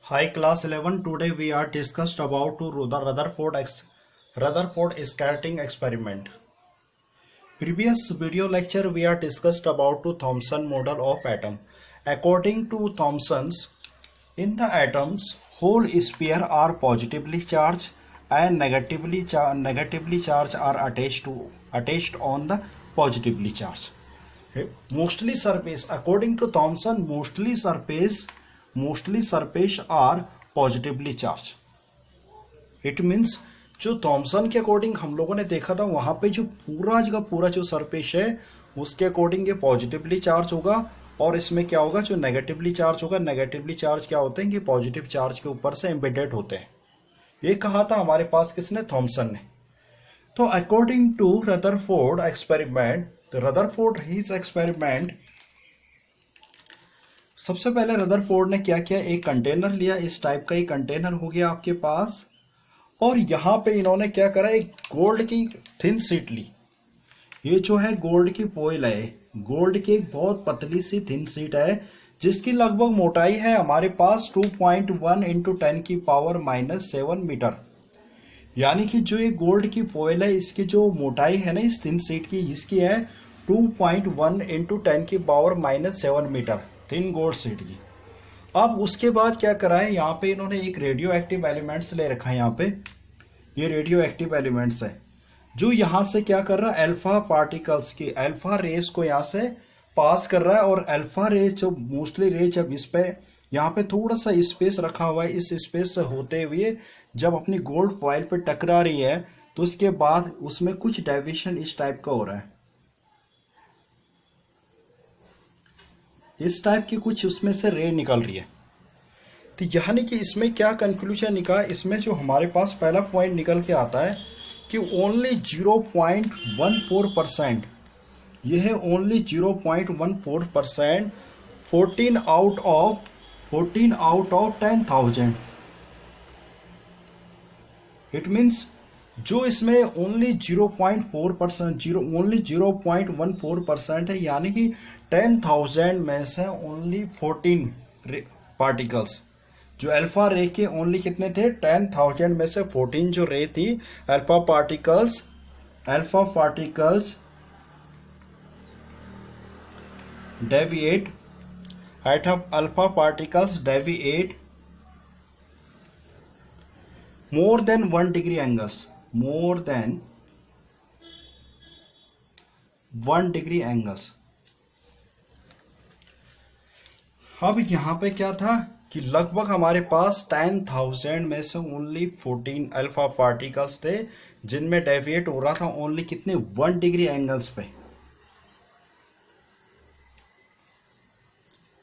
Hi class 11. Today we are discussed about the Rutherford scattering experiment. Previous video lecture we are discussed about the Thomson model of atom. According to Thomson's, in the atoms whole sphere are positively charged and negatively charged are attached on the positively charged. Mostly surface, according to Thomson, mostly surface are positively charged. It means जो Thompson के according हम लोगों ने देखा था वहां पे जो पूरा जो सरफेस है उसके अकॉर्डिंग ये पॉजिटिवली चार्ज होगा और इसमें क्या होगा जो नेगेटिवली चार्ज होगा, नेगेटिवली चार्ज क्या होते हैं कि पॉजिटिव चार्ज के ऊपर से एम्बेडेड होते हैं. ये कहा था हमारे पास किसने, थॉमसन ने. तो according to Rutherford experiment, Rutherford his experiment, सबसे पहले रदरफोर्ड ने क्या किया, एक कंटेनर लिया, इस टाइप का एक कंटेनर हो गया आपके पास, और यहां पे इन्होंने क्या करा, एक गोल्ड की थिन शीट ली. ये जो है गोल्ड की फॉइल है, गोल्ड की एक बहुत पतली सी थिन शीट है जिसकी लगभग मोटाई है हमारे पास 2.1 इंटू 10 की पावर -7 मीटर. यानी कि जो ये गोल्ड की फॉइल है इसकी जो मोटाई है ना इस थिन शीट की, इसकी है 2.1 इंटू 10 की power -7 metre thin gold sheet की. अब उसके बाद क्या करा है, यहाँ पे इन्होंने एक रेडियो एक्टिव एलिमेंट्स ले रखा है. यहाँ पे ये रेडियो एक्टिव एलिमेंट्स है जो यहाँ से क्या कर रहा है, अल्फा पार्टिकल्स की अल्फा रेस को यहाँ से पास कर रहा है. और अल्फा रेस जो मोस्टली रेस जब इस पे यहाँ पे थोड़ा सा स्पेस रखा हुआ है, इस स्पेस से होते हुए जब अपनी गोल्ड फॉइल पे टकरा रही है तो उसके बाद उसमें कुछ डेविएशन इस टाइप का हो रहा है, इस टाइप की कुछ उसमें से रे निकल रही है. तो यानी कि इसमें क्या कंक्लूजन निकला, इसमें जो हमारे पास पहला पॉइंट निकल के आता है कि ओनली 0.14%, यह है only 0.14%, 14 out of 10,000. It means जो इसमें ओनली 0.4%, ओनली 0.14% है, यानी कि 10,000 में से ओनली 14 पार्टिकल्स, जो अल्फा रे के ओनली कितने थे, 10,000 में से 14 जो रे थी alpha particles deviate more than 1 degree angles, more than 1 degree angles. अब यहां पे क्या था कि लगभग हमारे पास 10,000 में से ओनली 14 अल्फा पार्टिकल्स थे जिनमें डेविएट हो रहा था ओनली कितने, 1 डिग्री एंगल्स पे.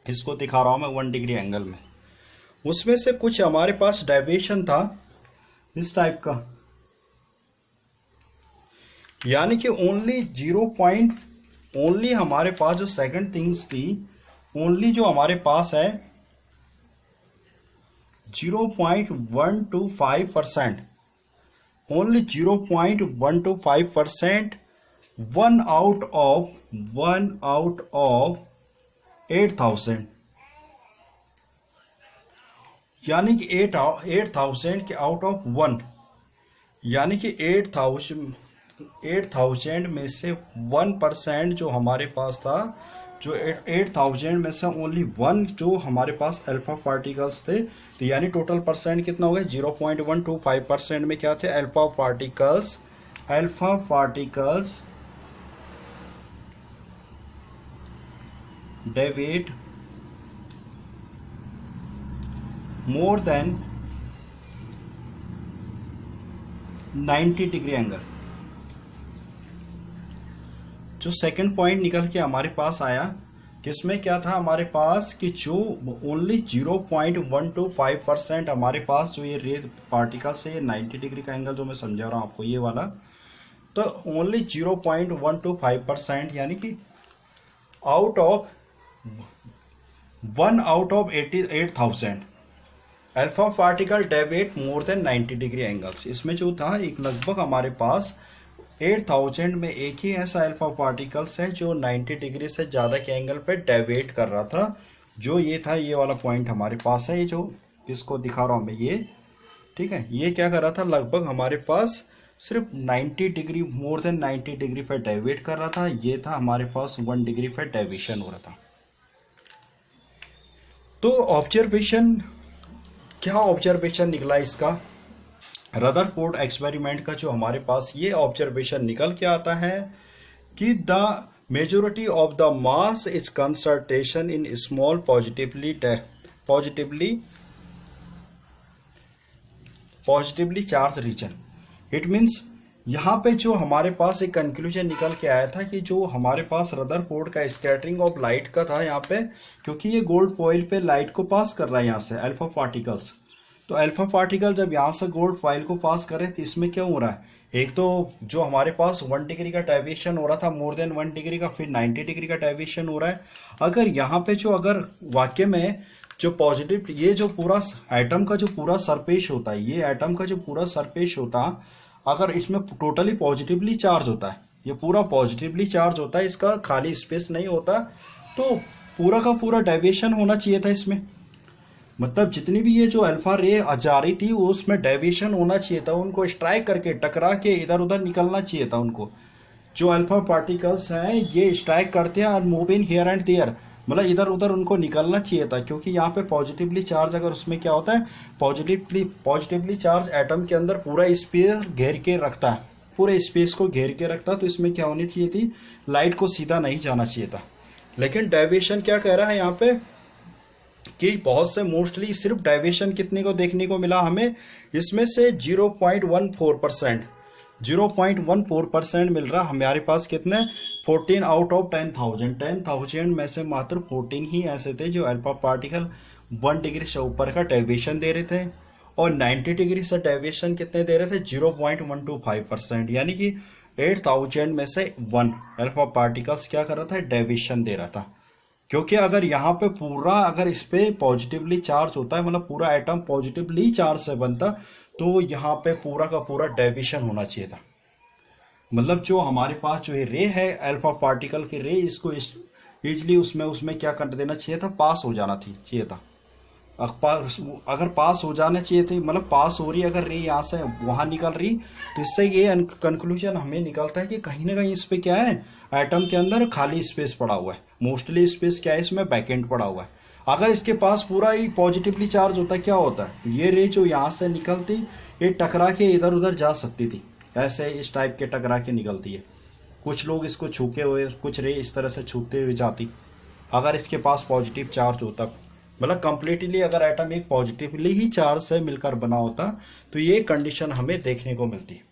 इसको दिखा रहा हूं मैं 1 डिग्री एंगल में. उसमें से कुछ हमारे पास डेविएशन था इस टाइप का, यानी कि ओनली हमारे पास जो सेकंड थिंग्स थी, ओनली जो हमारे पास है 0.125%, ओनली 0.125%, 1 आउट ऑफ 8,000, यानी कि 8,000 के आउट ऑफ 1, यानी कि 8,000 में से 1% जो हमारे पास था, जो 8,000 में से ओनली 1 जो हमारे पास अल्फा पार्टिकल्स थे, तो यानी टोटल परसेंट कितना हो गया, 0.125% में क्या थे, alpha particles deviate more than 90 degree angle. जो सेकंड पॉइंट निकल के हमारे पास आया किसमें क्या था हमारे पास कि जो ओनली 0.125% हमारे पास जो ये रे पार्टिकल्स है, 90 डिग्री का एंगल जो मैं समझा रहा हूं आपको ये वाला, तो ओनली 0.125%, यानी कि out of 1 out of 8,000 alpha particle deviate more than 90 degree angles. इसमें जो था एक लगभग हमारे पास 8,000 में एक ही ऐसा अल्फा पार्टिकल्स है जो 90 डिग्री से ज़्यादा के एंगल पे डेविएट कर रहा था. जो ये था, ये वाला पॉइंट हमारे पास है, ये जो किसको दिखा रहा हूँ मैं, ये ठीक है। ये क्या कर रहा था, लगभग हमारे पास सिर्फ 90 डिग्री, मोर देन 90 डिग्री पे डेविएट कर रहा था। ये था हमारे पास 1 डिग्री पे डेविएशन हो रहा था। तो ऑब्जर्वेशन, क्या ऑब्जर्वेशन निकला इसका, रदरफोर्ड एक्सपेरिमेंट का जो हमारे पास ये ऑब्जर्वेशन निकल के आता है कि the majority of the mass is concentration in small positively charge region. It means यहाँ पे जो हमारे पास एक कंक्लूजन निकल के आया था कि जो हमारे पास रदरफोर्ड का स्कैटरिंग ऑफ लाइट का था यहाँ पे, क्योंकि ये गोल्ड फॉइल पे लाइट को पास कर रहा है यहाँ से अल्फा पार्टिकल्स, तो अल्फा पार्टिकल जब यहाँ से गोल्ड फॉइल को पास कर रहे हैं तो इसमें क्या हो रहा है, एक तो जो हमारे पास 1 डिग्री का डेविएशन हो रहा था, मोर देन 1 डिग्री का, फिर 90 डिग्री का डेविएशन हो रहा है। अगर यहाँ पे जो अगर वाक्य में जो पॉजिटिव, ये जो पूरा एटम का जो पूरा सरफेस होता है, ये एटम का जो पूरा सरफेस होता है, अगर इसमें टोटली पॉजिटिवली चार्ज होता है, ये पूरा पॉजिटिवली चार्ज होता है, इसका खाली स्पेस नहीं होता, तो पूरा का पूरा डेविएशन होना चाहिए था इसमें। मतलब जितनी भी ये जो अल्फा रे जा रही थी वो उसमें डेविएशन होना चाहिए था, उनको स्ट्राइक करके टकरा के इधर उधर निकलना चाहिए था उनको। जो अल्फा पार्टिकल्स हैं ये स्ट्राइक करते हैं और move in here and there, मतलब इधर उधर उनको निकलना चाहिए था, क्योंकि यहाँ पे पॉजिटिवली चार्ज, अगर उसमें क्या होता है, पॉजिटिवली चार्ज एटम के अंदर पूरा स्पेस घेर के रखता है, पूरे स्पेस को घेर के रखता है, तो इसमें क्या होनी चाहिए थी, लाइट को सीधा नहीं जाना चाहिए था। लेकिन डेविएशन क्या कह रहा है यहाँ पे कि बहुत से, मोस्टली सिर्फ डेविएशन कितने को देखने को मिला हमें, इसमें से 0.14% मिल रहा हमारे पास। कितने, 14 आउट ऑफ 10,000 में से मात्र 14 ही ऐसे थे जो अल्फा पार्टिकल 1 डिग्री से ऊपर का डेविएशन दे रहे थे, और 90 डिग्री से डेविएशन कितने दे रहे थे, 0.125%, यानी कि 8,000 में से 1 अल्फा पार्टिकल्स क्या कर रहा था, डेविएशन दे रहा था। क्योंकि अगर यहाँ पे पूरा, अगर इस पे पॉजिटिवली चार्ज होता है, मतलब पूरा एटम पॉजिटिवली चार्ज से बनता, तो यहाँ पे पूरा का पूरा डेविएशन होना चाहिए था। मतलब जो हमारे पास जो ये रे है, अल्फा पार्टिकल की रे, इसको इजली उसमें क्या कर देना चाहिए था, पास हो जाना चाहिए था। अगर पास हो जाना चाहिए थी, मतलब पास हो रही, अगर रे यहाँ से वहां निकल रही, तो इससे ये कंक्लूजन हमें निकलता है कि कहीं ना कहीं इस पे क्या है, एटम के अंदर खाली स्पेस पड़ा हुआ है। मोस्टली स्पेस क्या है, इसमें बैकेंड पड़ा हुआ है। अगर इसके पास पूरा ही पॉजिटिवली चार्ज होता, क्या होता है, ये रे जो यहाँ से निकलती, ये टकरा के इधर उधर जा सकती थी, ऐसे इस टाइप के टकरा के निकलती है। कुछ लोग इसको छूके हुए, कुछ रे इस तरह से छूते हुए जाती, अगर इसके पास पॉजिटिव चार्ज होता, मतलब कंप्लीटली अगर एटम एक पॉजिटिवली ही चार्ज से मिलकर बना होता, तो ये कंडीशन हमें देखने को मिलती।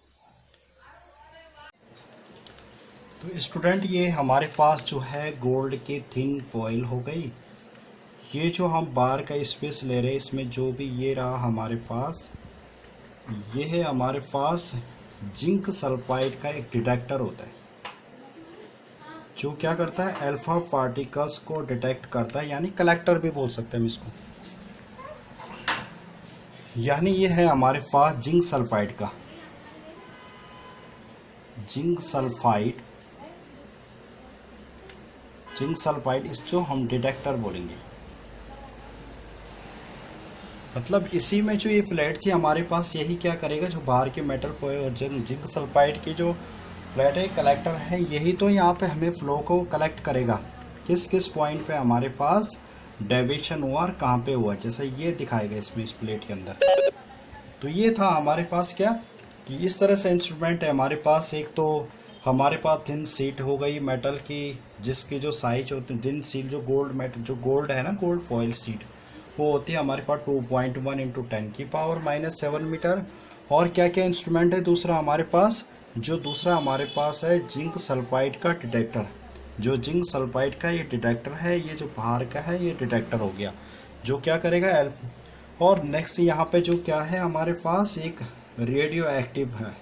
तो स्टूडेंट, ये हमारे पास जो है गोल्ड की थिन फॉइल हो गई। ये जो हम बाहर का स्पेस ले रहे हैं, इसमें जो भी ये रहा हमारे पास, ये है हमारे पास जिंक सल्फाइड का एक डिटेक्टर होता है, जो क्या करता है, अल्फा पार्टिकल्स को डिटेक्ट करता है, यानी कलेक्टर भी बोल सकते हैं हम इसको। यानी ये है हमारे पास जिंक सल्फाइड का, जिंक सल्फाइड इसको हम डिटेक्टर बोलेंगे। मतलब इसी में जो ये फ्लैट थी हमारे पास, यही क्या करेगा, जो बाहर के मेटल जिंक सल्फाइड की जो फ्लैट है, कलेक्टर है, यही तो यहाँ पे हमें फ्लो को कलेक्ट करेगा, किस किस पॉइंट पे हमारे पास डेविएशन हुआ और कहाँ पे हुआ, जैसे ये दिखाएगा इसमें, इस प्लेट के अंदर। तो ये था हमारे पास क्या, कि इस तरह से इंस्ट्रूमेंट है हमारे पास। एक तो हमारे पास थिन शीट हो गई मेटल की, जिसकी जो साइज होती है, थिन शीट, जो गोल्ड है ना, गोल्ड फॉइल शीट, वो होती है हमारे पास 2.1 × 10⁻⁷ मीटर। और क्या क्या इंस्ट्रूमेंट है दूसरा हमारे पास, जो दूसरा हमारे पास है जिंक सल्फाइड का डिटेक्टर। जो जिंक सल्फाइड का ये डिटेक्टर है, ये जो बाहर का है ये डिटेक्टर हो गया, जो क्या करेगा। और नेक्स्ट यहाँ पे जो क्या है हमारे पास, एक रेडियो एक्टिव है,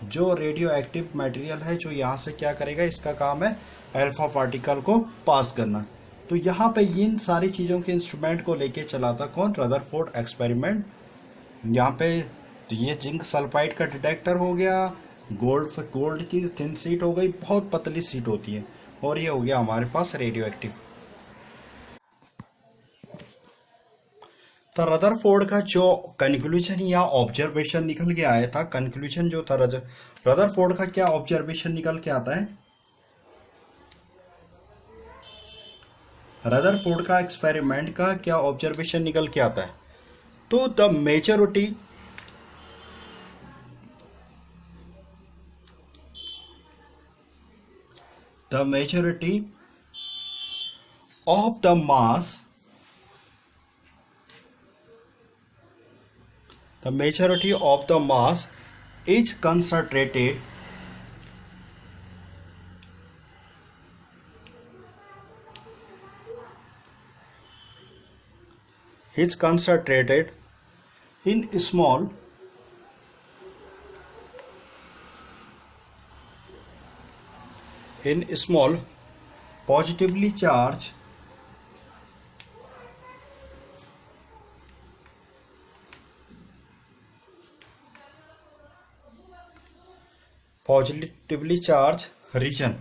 जो रेडियो एक्टिव मटेरियल है, जो यहाँ से क्या करेगा, इसका काम है अल्फा पार्टिकल को पास करना। तो यहाँ पे इन सारी चीज़ों के इंस्ट्रूमेंट को लेके चला था कौन, रदरफोर्ड एक्सपेरिमेंट। यहाँ पे तो ये जिंक सल्फाइड का डिटेक्टर हो गया, गोल्ड की थिन शीट हो गई, बहुत पतली शीट होती है, और ये हो गया हमारे पास रेडियो एक्टिव। तो रदरफोर्ड का जो कंक्लूजन या ऑब्जर्वेशन निकल के आया था, कंक्लूजन जो था रदरफोर्ड का क्या ऑब्जर्वेशन निकल के आता है, रदरफोर्ड का एक्सपेरिमेंट का क्या ऑब्जर्वेशन निकल के आता है, तो the majority of the mass is concentrated in small positively charged region.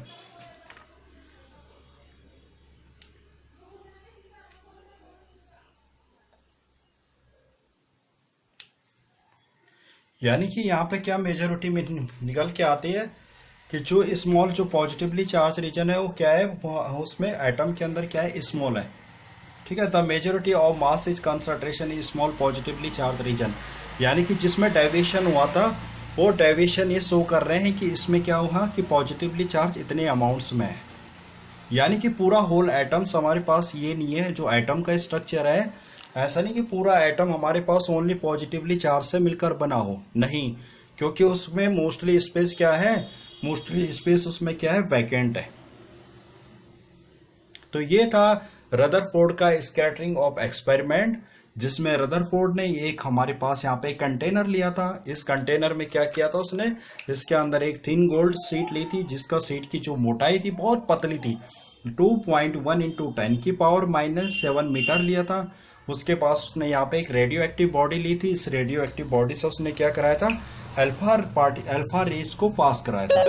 यानी कि यहाँ पे क्या मेजॉरिटी में निकल के आती है कि जो स्मॉल, जो पॉजिटिवली चार्ज रीजन है वो क्या है, उसमें एटम के अंदर क्या है, स्मॉल है, ठीक है। The majority of mass is concentration in small positively charge region, यानी कि जिसमें डेविएशन हुआ था वो डेविएशन ये शो कर रहे हैं कि इसमें क्या हुआ कि पॉजिटिवली चार्ज इतने अमाउंट्स में है। यानी कि पूरा होल एटम्स हमारे पास ये नहीं है, जो एटम का स्ट्रक्चर है ऐसा नहीं कि पूरा एटम हमारे पास ओनली पॉजिटिवली चार्ज से मिलकर बना हो, नहीं, क्योंकि उसमें मोस्टली स्पेस क्या है, मोस्टली स्पेस उसमें क्या है, वैकेंट है। तो ये था रदरफोर्ड का स्कैटरिंग ऑफ एक्सपेरिमेंट, जिसमें रदरफोर्ड ने एक हमारे पास यहाँ पे कंटेनर लिया था। इस कंटेनर में क्या किया था उसने, इसके अंदर एक थिन गोल्ड शीट ली थी, जिसका शीट की जो मोटाई थी बहुत पतली थी, 2.1 इंटू 10 की पावर -7 मीटर लिया था। उसके पास उसने यहाँ पे एक रेडियो एक्टिव बॉडी ली थी। इस रेडियो एक्टिव बॉडी से उसने क्या कराया था, अल्फा रेज को पास कराया था।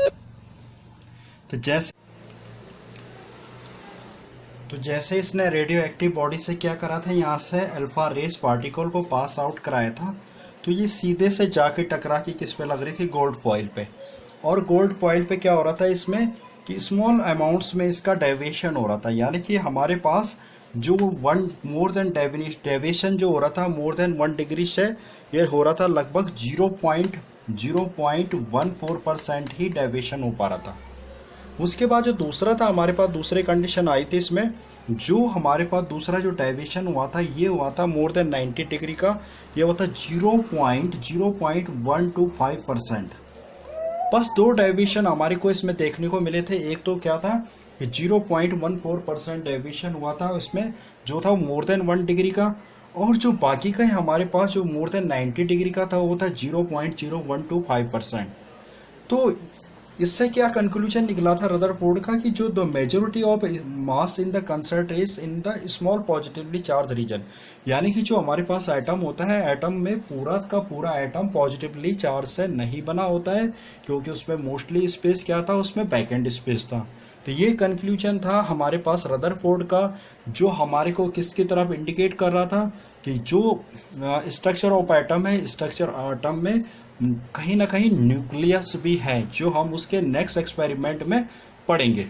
तो जैसे इसने रेडियो एक्टिव बॉडी से क्या करा था, यहाँ से अल्फा रेज पार्टिकल को पास आउट कराया था, तो ये सीधे से जाके टकरा के किस पे लग रही थी, गोल्ड फॉइल पे। और गोल्ड फॉइल पे क्या हो रहा था इसमें कि स्मॉल अमाउंट्स में इसका डेविएशन हो रहा था, यानी कि हमारे पास जो मोर देन डेविएशन जो हो रहा था मोर देन 1 डिग्री से, ये हो रहा था लगभग 0.14% ही डेविएशन हो पा रहा था। उसके बाद जो दूसरा था हमारे पास, दूसरी कंडीशन आई थी इसमें, जो हमारे पास दूसरा जो डेविएशन हुआ था ये हुआ था मोर देन 90 डिग्री का, ये हुआ था 0.125%। बस 2 डेविएशन हमारे को इसमें देखने को मिले थे। एक तो क्या था, 0.14% डेविएशन हुआ था इसमें, जो था मोर देन 1 डिग्री का, और जो बाकी का हमारे पास जो मोर देन 90 डिग्री का था वो था 0.0125%। तो इससे क्या कंक्लूजन निकला था रदरफोर्ड का कि जो the majority of mass in the concentrate in the small positively charge region, यानी कि जो हमारे पास एटम होता है, एटम में पूरा का पूरा एटम पॉजिटिवली चार्ज से नहीं बना होता है, क्योंकि उसमें मोस्टली स्पेस क्या था, उसमें वैकेंट स्पेस था। तो ये कंक्लूजन था हमारे पास रदरफोर्ड का, जो हमारे को किसकी तरफ इंडिकेट कर रहा था कि जो स्ट्रक्चर ऑफ एटम है, स्ट्रक्चर एटम में कहीं ना कहीं न्यूक्लियस भी है, जो हम उसके नेक्स्ट एक्सपेरिमेंट में पढ़ेंगे।